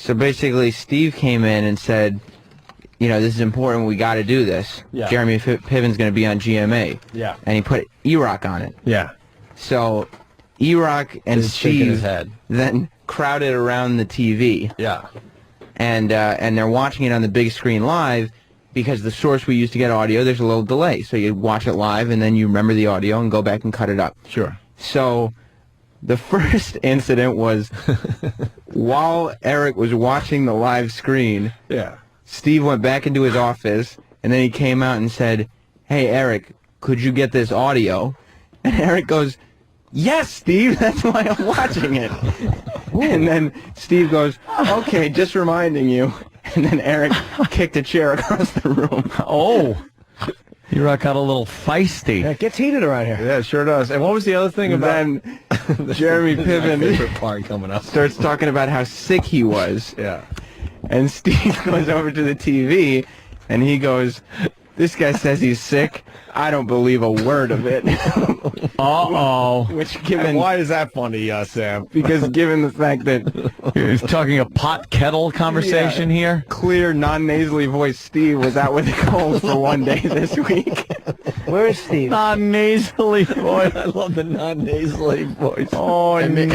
So basically, Steve came in and said, you know, this is important. We got to do this. Yeah. Jeremy Piven's going to be on GMA. Yeah. And he put E-Rock on it. Yeah. So E-Rock and Steve head. then crowded around the TV. Yeah. And they're watching it on the big screen live because the source we use to get audio, there's a little delay. So you watch it live and then you remember the audio and go back and cut it up. Sure. So the first incident was while Eric was watching the live screen, Yeah. Steve went back into his office and then he came out and said, "Hey, Eric, could you get this audio?" And Eric goes, "Yes, Steve, that's why I'm watching it." And then Steve goes, "Okay, just reminding you." And then Eric kicked a chair across the room. Oh. E-Rock got a little feisty. Yeah, it gets heated around here. Yeah, it sure does. And what was the other thing And about then Jeremy Piven favorite part coming up? starts talking about how sick he was. Yeah. And Steve goes over to the TV, and he goes, "This guy says he's sick. I don't believe a word of it." Uh-oh. Which, And why is that funny, Sam? because given the fact that He's talking a pot kettle conversation here. clear, non-nasally voice Steve was out with a cold for one day this week. Where is Steve? Non-nasally voice. I love the non-nasally voice. Oh, And maybe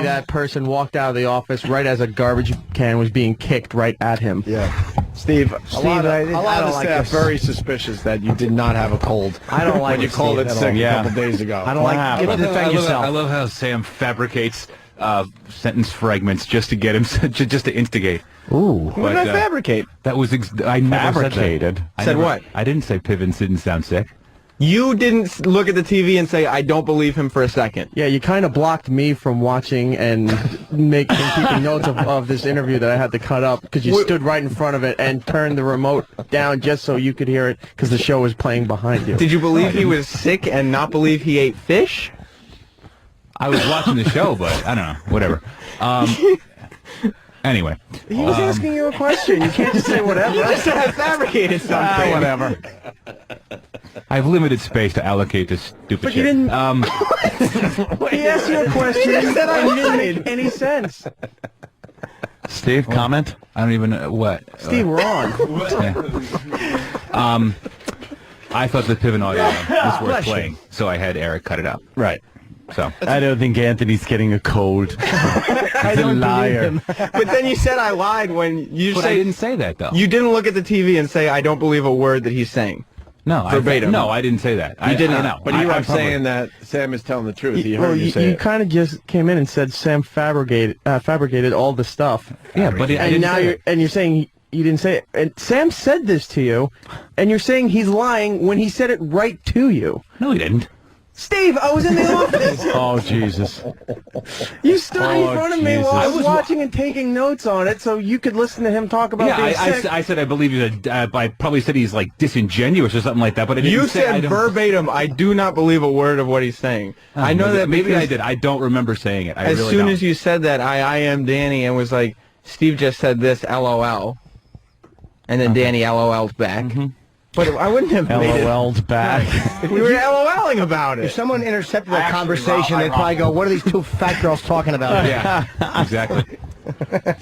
that person walked out of the office right as a garbage can was being kicked right at him. Yeah. Steve, A lot I of don't the like staff this. very suspicious that you did not have a cold. I don't like when you it, called Steve, it at sick all. a Yeah. couple days ago. I don't like happened? it. Defend yourself. I love how Sam fabricates sentence fragments just to get him, just to instigate. Ooh. what did I fabricate? That was I never Fabricated. Said, that. I Said never- what? I didn't say Piven didn't sound sick. You didn't look at the TV and say, "I don't believe him" for a second. Yeah, you kind of blocked me from watching and keeping notes of this interview that I had to cut up because you stood right in front of it and turned the remote down just so you could hear it because the show was playing behind you. Did you believe he was sick and not believe he ate fish? I was watching the show, but I don't know. Whatever. Anyway, He was asking you a question. You can't just say whatever. You just said I fabricated something. Whatever. I have limited space to allocate this stupid But shit. you didn't- He asked you a question. You said I didn't did. make any sense. Steve, comment? I don't even know what. Steve, we're on. I thought the Piven audio was Bless worth you. playing, so I had Eric cut it out. Right. So I don't think Anthony's getting a cold. He's a liar. But then you said I lied when you but I didn't say that though. you didn't look at the TV and say, "I don't believe a word that he's saying." no, verbatim. No, I didn't say that. I did I not. know. But I- you I'm were saying that Sam is telling the truth. He heard Well, you say you it. kind of just came in and said Sam fabricated all the stuff. Yeah, but I And didn't now say you're saying you didn't say it. And Sam said this to you, and you're saying he's lying when he said it right to you. No, he didn't. Steve, I was in the office. Oh, Jesus. You stood in Oh, front of me while I was Jesus. watching and taking notes on it, so you could listen to him talk about Yeah, being sick. I said I believe he's I probably said he's like disingenuous or something like that, but I didn't You say I said don't- verbatim, "I do not believe a word of what he's saying." I know that maybe I because did. I don't remember saying it. I As really soon don't. as you said that, I am Danny and was like, "Steve just said this, LOL," and then Danny LOL'd back. But I wouldn't have made it. LOL'd back. We were LOLing about If it. someone intercepted that Actually, conversation, they'd probably go, "What are these two fat girls talking about?" Yeah, exactly.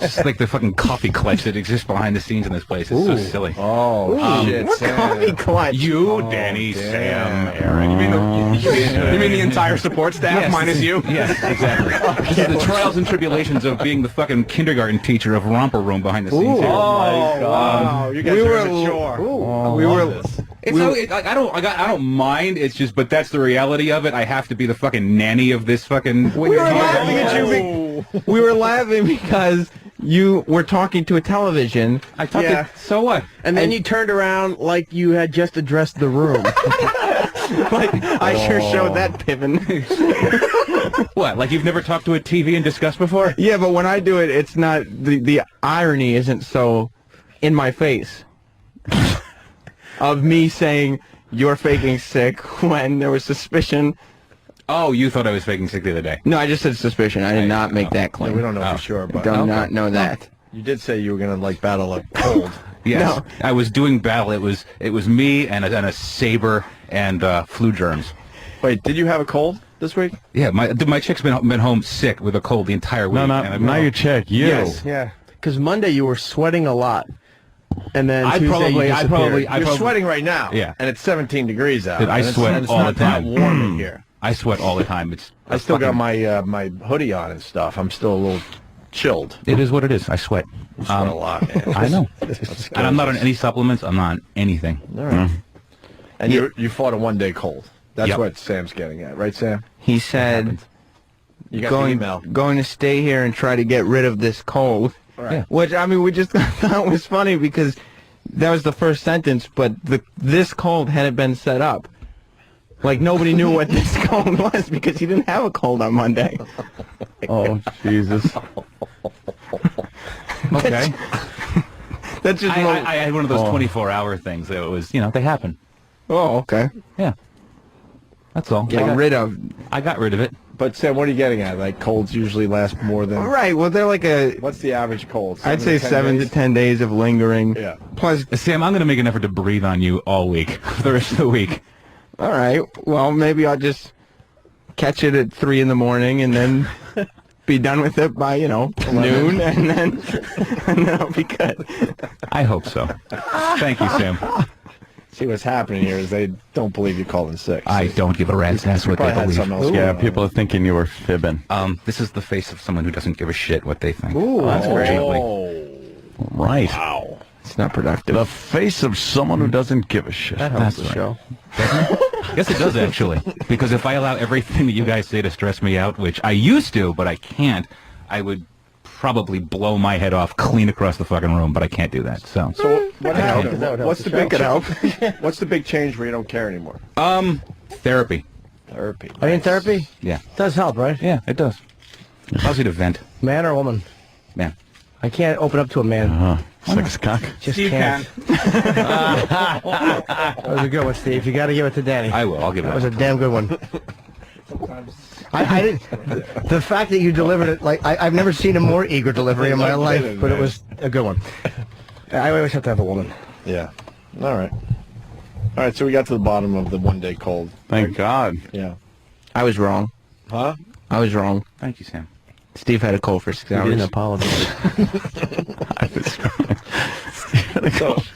Just like the fucking coffee clutch that exists behind the scenes in this place. It's so silly. Oh, shit, What Sam. coffee clutch? You, Danny, Sam, Aaron. You mean the entire support staff Yes, minus you? Yes, exactly. This is the trials and tribulations of being the fucking kindergarten teacher of Romper Room behind the scenes here. Wow, you guys we are were mature. we were It's I don't mind. It's just, but that's the reality of it. I have to be the fucking nanny of this fucking. we were laughing at you. We were laughing because you were talking to a television. I thought Yeah. that, so what? And then you turned around like you had just addressed the room. Like I sure showed that Piven. What? Like you've never talked to a TV and discussed before? Yeah, but when I do it, it's not the irony isn't so in my face of me saying you're faking sick when there was suspicion. Oh, you thought I was faking sick the other day. No, I just said suspicion. I did not make that Yeah, claim. we don't know for sure, but Do not know that. you did say you were going to like battle a cold. Yes, No. I was doing battle. It was me and a saber and flu germs. Wait, did you have a cold this week? Yeah, my chick's been home sick with a cold the entire week. No, and I've been not home. your chick. You. Yes. Yeah. Because Monday you were sweating a lot, and then I Tuesday probably- you I disappeared. probably- You're sweating right now. Yeah. And it's 17 degrees out. Dude, I and it's- sweat and it's all not the time. that warm in here. I sweat all the time. It's I still got fucking- my my hoodie on and stuff. I'm still a little chilled. It is what it is. I sweat. I sweat a lot, man. I know. And I'm not on any supplements. I'm not on anything. All right. And you fought a one-day cold. That's Yep. what Sam's getting at, right, Sam? He said, You got going, the email. going to stay here and try to get rid of this cold. Right. Yeah. Which, I mean, we just thought was funny because that was the first sentence, but this cold hadn't been set up. Like, nobody knew what this cold was because he didn't have a cold on Monday. Oh, Jesus. Okay. That's just... I had one of those 24-hour things. It was, you know, they happen. Oh, okay. Yeah. That's all. Get rid of... I got rid of it. But Sam, what are you getting at? Like colds usually last more than. Right, well, they're like a... What's the average cold? I'd say 7 to 10 days of lingering. Yeah. Plus, Sam, I'm going to make an effort to breathe on you all week, for the rest of the week. all right, well, maybe I'll just catch it at 3 in the morning and then be done with it by, noon, and then I'll be good. I hope so. Thank you, Sam. See, what's happening here is they don't believe you called in sick. I don't give a rat's ass what they Probably had believe. something else Yeah, going on. people are thinking you were fibbing. This is the face of someone who doesn't give a shit what they think. Ooh, that's great. Right. Wow. It's not productive. The face of someone who doesn't give a shit. That helps the That's show. Yes, it does, actually. Because if I allow everything that you guys say to stress me out, which I used to, but I can't, I would probably blow my head off clean across the fucking room, but I can't do that. So What happened? That would help What's the the big show. What's the big change where you don't care anymore? therapy. Therapy. Are you in therapy? Yeah. Does help, right? Yeah, it does. Allows you to vent. Man or woman? Man. I can't open up to a man. Sex cock. Just can't. That was a good one, Steve. You got to give it to Danny. I will. I'll give it That was up. a damn good one. I didn't. The fact that you delivered it, like I've never seen a more eager delivery in my life, but it was a good one. I always have to have a woman. Yeah. All right. All right. So we got to the bottom of the one-day cold. Thank God. Yeah. I was wrong. Huh? I was wrong. Thank you, Sam. Steve had a cold for 6 I hours. didn't apologize.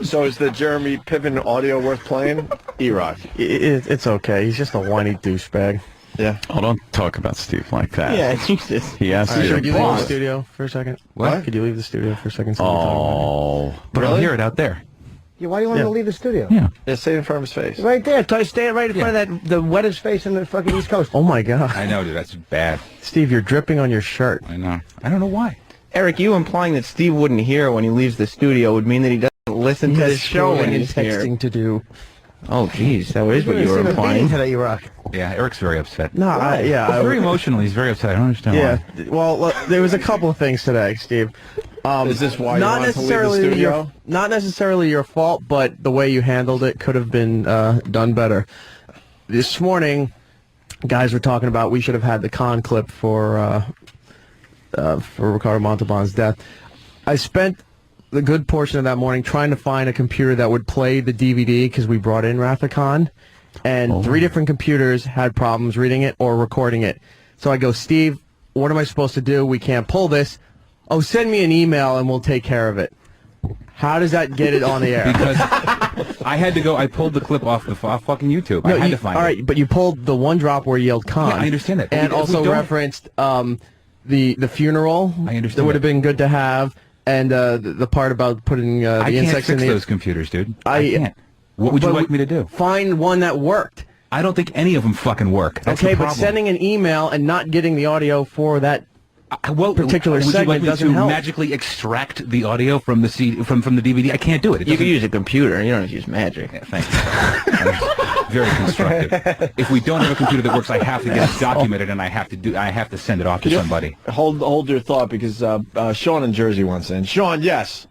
So is the Jeremy Piven audio worth playing? E-Rock. It's okay. He's just a whiny douchebag. Yeah. Oh, don't talk about Steve like that. Yeah, Jesus. He asked you Could to you leave the pause. studio for a second? What? Could you leave the studio for a second? So we can talk about Oh. But I'll hear it out there. it? Yeah, why do you want him to leave the studio? Yeah. Yeah. Say it in front of his face. Right there. Stand right in front of that, the wettest face in the fucking East Coast. Oh my God. I know, dude. That's bad. Steve, you're dripping on your shirt. I know. I don't know why. Eric, you implying that Steve wouldn't hear when he leaves the studio would mean that he doesn't listen to the show when and he's here. texting to do. Oh, jeez, that is what you were implying. Today, you rock. Yeah, Eric's very upset. No, He's very emotional. He's very upset. I don't understand Yeah. why. Well, look, there was a couple of things today, Steve. Is this why you not wanted to leave the necessarily studio? not necessarily your fault, but the way you handled it could have been done better. This morning, guys were talking about we should have had the con clip for Ricardo Montalban's death. I spent the good portion of that morning trying to find a computer that would play the DVD because we brought in Rathacon, and 3 different computers had problems reading it or recording it. So I go, Steve, what am I supposed to do? We can't pull this. Oh, send me an email and we'll take care of it. How does that get it on the air? Because I had to go. I pulled the clip off the fucking YouTube. I had to find all it. right, but you pulled the one drop where you yelled con. Yeah, I understand that. And If we also don't- referenced the funeral. I understand That would have that. been good to have. And the part about putting the I can't insects fix in the... those computers, dude. I can't. What would you But like me to do? Find one that worked. I don't think any of them fucking work. That's Okay, the but problem. sending an email and not getting the audio for that particular would you segment like me doesn't to help. magically extract the audio from the from the DVD? I can't do it. You could use a computer. You don't have to use magic. Yeah, thank you. Very constructive. If we don't have a computer that works, I have to get it documented, and I have to send it off to somebody. Hold your thought because Sean in Jersey wants in. Sean, yes.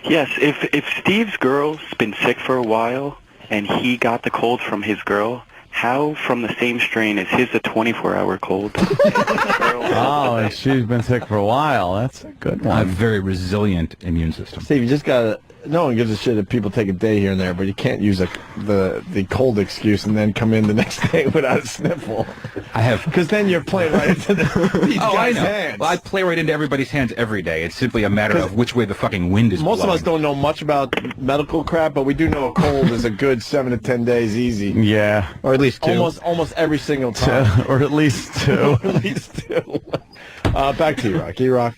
Yes, if Steve's girl's been sick for a while and he got the cold from his girl, How from the same strain is his a 24-hour cold? Oh, and she's been sick for a while. That's a good I have a one. very resilient immune system. Steve, you just gotta. No one gives a shit if people take a day here and there, but you can't use the cold excuse and then come in the next day without a sniffle. I have. Because then you're playing right into these Oh, I guys' know. hands. Well, I play right into everybody's hands every day. It's simply a matter of which way the fucking wind is Most blowing. of us don't know much about medical crap, but we do know a cold is a good 7 to 10 days easy. Yeah. Or at least 2. Almost every single time. Or at least 2. At least 2. Back to E-Rock. E-Rock.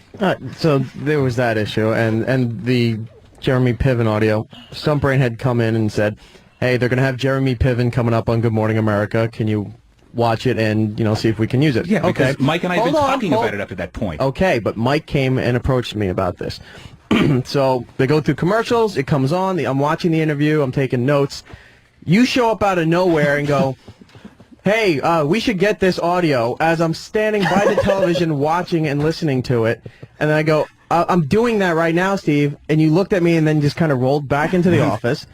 So there was that issue, and the Jeremy Piven audio. Stumpbrain had come in and said, "Hey, they're going to have Jeremy Piven coming up on Good Morning America. Can you watch it and see if we can use it?" Yeah, okay. because Mike and I have been talking about it up to that point. Okay, but Mike came and approached me about this. So they go through commercials. It comes on. I'm watching the interview. I'm taking notes. You show up out of nowhere and go, "Hey, we should get this audio," as I'm standing by the television watching and listening to it. And then I go, "I'm doing that right now, Steve." And you looked at me and then just kind of rolled back into the office.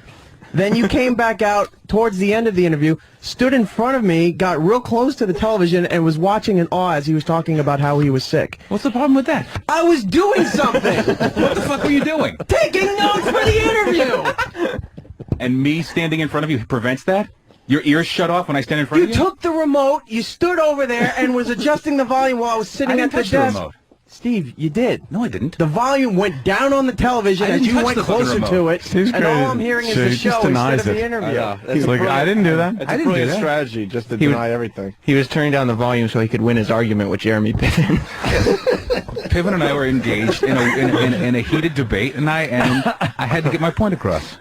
Then you came back out towards the end of the interview, stood in front of me, got real close to the television, and was watching in awe as he was talking about how he was sick. What's the problem with that? I was doing something! What the fuck were you doing? Taking notes for the interview! And me standing in front of you prevents that? Your ears shut off when I stand in front You of you? took the remote, you stood over there, and was adjusting the volume while I was sitting I at didn't the touch the desk. remote. Steve, you did. No, I didn't. The volume went down on the television I as didn't you touch went the fucking closer remote. to it, Steve's and great. all I'm hearing is So the he just show instead denies of the it. interview. He's like, I didn't do that. It's I a didn't do brilliant that. strategy just to He was- deny everything. He was turning down the volume so he could win his argument with Jeremy Piven. Piven and I were engaged in a heated debate, and I had to get my point across.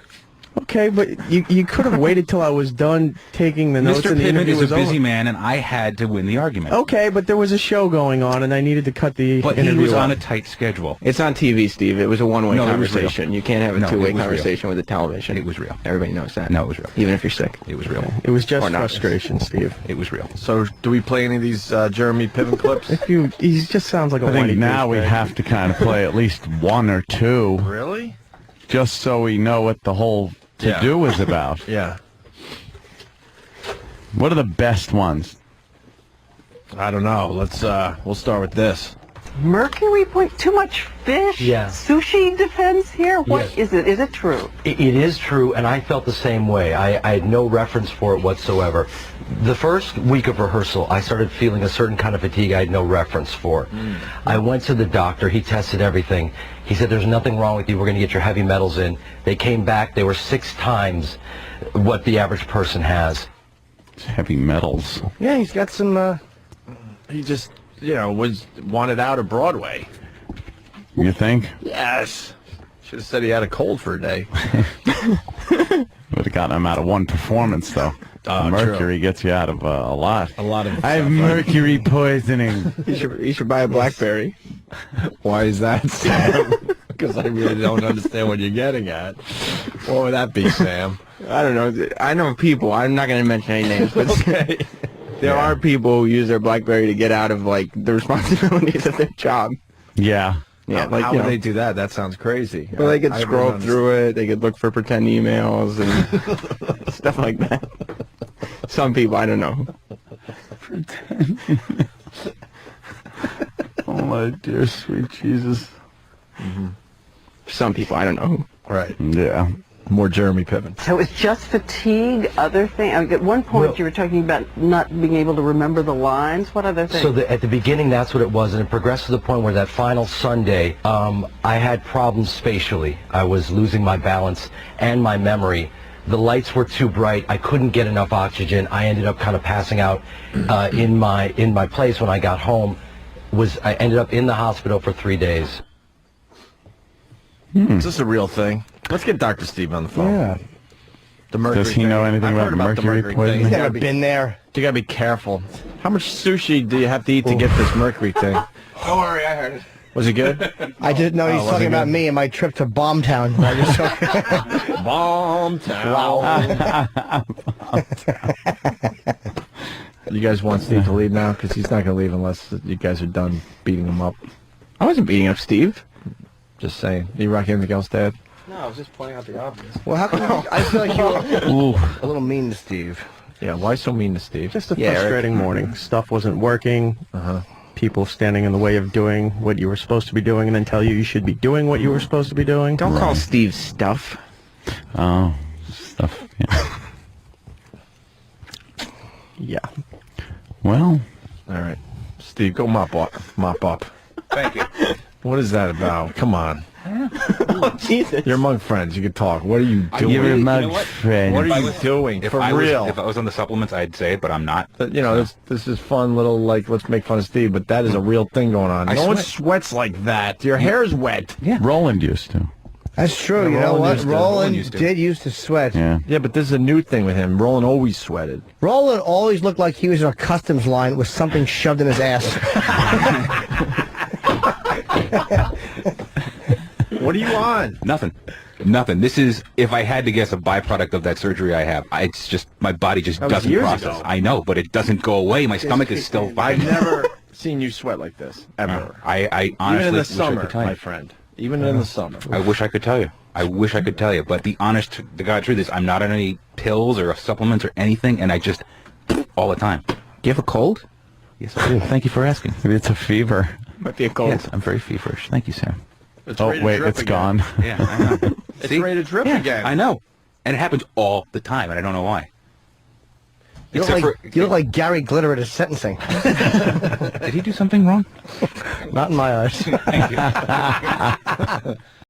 Okay, but you could have waited till I was done taking the notes Mr. and the Piven interview is a was busy over. man, and I had to win the argument. Okay, but there was a show going on, and I needed to cut the But he interview was on a off. tight schedule. It's on TV, Steve. It was a one-way No, it was real. conversation. You can't have a No, it two-way was real. conversation with a television. It was real. Everybody knows that. No, it was real. Even if you're sick. It was real. It was just Or not. frustration, Steve. It was real. So, do we play any of these Jeremy Piven clips? He just sounds like a I think whiny now we douchebag. have to kind of play at least 1 or 2, Really? just so we know what the whole to-do is about. Yeah. What are the best ones? I don't know. Let's. We'll start with this. Mercury Point, too much fish? Yeah. Sushi defense here? What Yes. is it? Is it true? It is true, and I felt the same way. I had no reference for it whatsoever. The first week of rehearsal, I started feeling a certain kind of fatigue I had no reference for. I went to the doctor. He tested everything. He said, "There's nothing wrong with you. We're going to get your heavy metals in." They came back. They were 6 times what the average person has. Heavy metals. Yeah, he's got some. He just, was wanted out of Broadway. You think? Yes. Should have said he had a cold for a day. Would have gotten him out of 1 performance, though. Mercury gets you out of a lot. A lot of. I have mercury poisoning. You should buy a BlackBerry. Why is that, Sam? Because I really don't understand what you're getting at. What would that be, Sam? I don't know. I know people. I'm not going to mention any names, but Okay. there are people who use their BlackBerry to get out of the responsibilities of their job. Yeah. Yeah, How would they do that? That sounds crazy. Well, they could I scroll don't through it. They could look for pretend emails and stuff like that. Some people, I don't know. Oh, my dear sweet Jesus. Some people, I don't know. Right. Yeah. More Jeremy Piven. So it's just fatigue, other thing? At one point Well- you were talking about not being able to remember the lines. What other things? So at the beginning, that's what it was, and it progressed to the point where that final Sunday, I had problems spatially. I was losing my balance and my memory. The lights were too bright. I couldn't get enough oxygen. I ended up kind of passing out in my place when I got home. I ended up in the hospital for 3 days. Is this a real thing? Let's get Dr. Steve on the phone. Yeah. The mercury Does he know thing. anything I've about heard about the mercury mercury poisoning? thing. He's You never gotta be- Been there. You gotta be careful. How much sushi do you have to eat to get this mercury thing? Don't worry, I heard it. Was it good? I didn't know he was was talking it about good? me and my trip to Bombtown. I just Bomb town. You guys want Steve to leave now? Because he's not going to leave unless you guys are done beating him up. I wasn't beating up Steve. Just saying. You rock anything else, Dad? No, I was just pointing out the obvious. Well, how come I feel like you were a little mean to Steve? Yeah, why so mean to Steve? Just a frustrating morning. Stuff wasn't working. People standing in the way of doing what you were supposed to be doing and then tell you should be doing what you were supposed to be doing. Don't call Steve stuff. Oh, stuff. Yeah. Yeah. Well, All right. Steve, go mop up. Mop up. Thank you. What is that about? Come on. Oh, Jesus. You're among friends. You can talk. What are you doing? you're really- my you know what? friend. What are you doing? If For I real. was, if I was on the supplements, I'd say it, but I'm not. But, you know, this is fun little, like, let's make fun of Steve, but that is a real thing going on. I No one sweat. sweats like that. Your hair's wet. Yeah. Roland used to. That's true. Yeah, You know Roland what? used to. Roland did used to sweat. Yeah. Yeah, but this is a new thing with him. Roland always sweated. Roland always looked like he was in a customs line with something shoved in his ass. What are you on? Nothing. Nothing. This is, if I had to guess, a byproduct of that surgery I have. It's just, my body just That was doesn't years process. ago. I know, but it doesn't go away. My stomach is still I've fine. never seen you sweat like this, ever. I honestly Even in the wish I summer, could tell my you. friend. Even in the summer. I wish I could tell you. I wish I could tell you, but the God truth is, I'm not on any pills or supplements or anything, and I just, all the time. Do you have a cold? Yes, I do. Thank you for asking. Maybe it's a fever. Might be a cold. Yes, I'm very feverish. Thank you, Sam. It's Oh, ready to wait, drip it's again. gone. Yeah, I know. It's See? ready to drip Yeah, again. I know. And it happens all the time, and I don't know why. You look, Except like, you look like Gary Glitter at his sentencing. Did he do something wrong? Not in my eyes. Thank you.